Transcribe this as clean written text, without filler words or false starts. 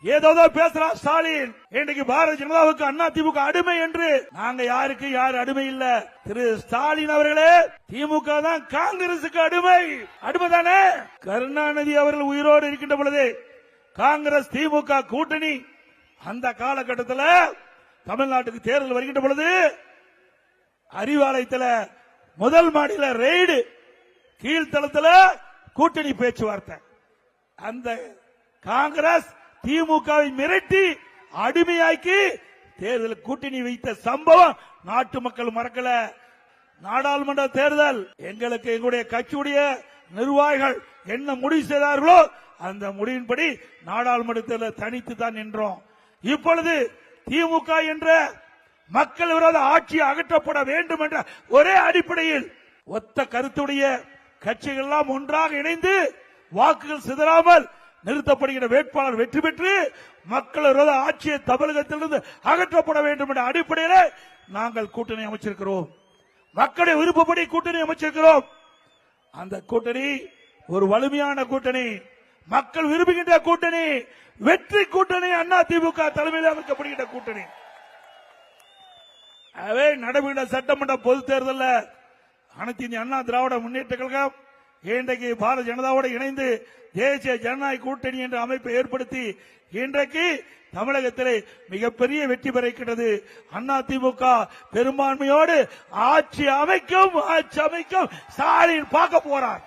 ஏதோ பேசுறான் ஸ்டாலின். இன்றைக்கு பாரதிய ஜனதாவுக்கு அண்ணா திமுக அடிமை என்று. நாங்க யாருக்கு யாரு அடிமை இல்ல. திரு ஸ்டாலின் அவர்களே, திமுக தான் காங்கிரசுக்கு அடிமை. அடிமைதானே? கருணாநிதி அவர்கள் உயிரோடு இருக்கின்ற பொழுது காங்கிரஸ் திமுக கூட்டணி அந்த காலகட்டத்தில் தமிழ்நாட்டுக்கு தேர்தல் வருகின்ற பொழுது அறிவாலயத்தில் முதல் மாடியில ரெய்டு, கீழ்த்தளத்தில் கூட்டணி பேச்சுவார்த்தை. அந்த காங்கிரஸ் திமுகவை மிரட்டி அடிமையாக்கி தேர்தல் கூட்டணி வைத்த சம்பவம் நாட்டு மக்கள் மறக்கல. நாடாளுமன்ற தேர்தல் எங்களுக்கு எங்களுடைய கட்சியுடைய நிர்வாகிகள் என்ன முடிவு செய்தார்களோ அந்த முடிவின்படி நாடாளுமன்ற தேர்தல் தனித்து தான் நின்றோம். இப்பொழுது திமுக என்ற மக்கள் விரோத ஆட்சி அகற்றப்பட வேண்டும் என்ற ஒரே அடிப்படையில் ஒத்த கருத்துடைய கட்சிகள் எல்லாம் ஒன்றாக இணைந்து வாக்குகள் சிதறாமல் நிறுத்தப்படுகிற வேட்பாளர் வெற்றி பெற்று மக்கள் விரோத ஆட்சியை தமிழகத்திலிருந்து அகற்றப்பட வேண்டும் என்ற அடிப்படையில் நாங்கள் கூட்டணி அமைச்சிருக்கிறோம். மக்களுடைய விருப்பப்படி கூட்டணி அமைச்சிருக்கிறோம். அந்த கூட்டணி ஒரு வலிமையான கூட்டணி, மக்கள் விரும்புகின்ற கூட்டணி, வெற்றி கூட்டணி, அண்ணா திமுக தலைமையில் அமைக்கப்படுகின்ற கூட்டணி. நடைபெற்ற சட்டமன்ற பொது தேர்தலில் அனைத்து இந்திய அண்ணா திராவிட முன்னேற்ற கழகம் இன்றைக்கு பாரதிய ஜனதாவோடு இணைந்து தேசிய ஜனநாயக கூட்டணி என்ற அமைப்பை ஏற்படுத்தி இன்றைக்கு தமிழகத்திலே மிகப்பெரிய வெற்றி பெறுகிறது. அண்ணா திமுக பெரும்பான்மையோடு ஆட்சி அமைக்கும் ஸ்டாலின் பார்க்க போறார்.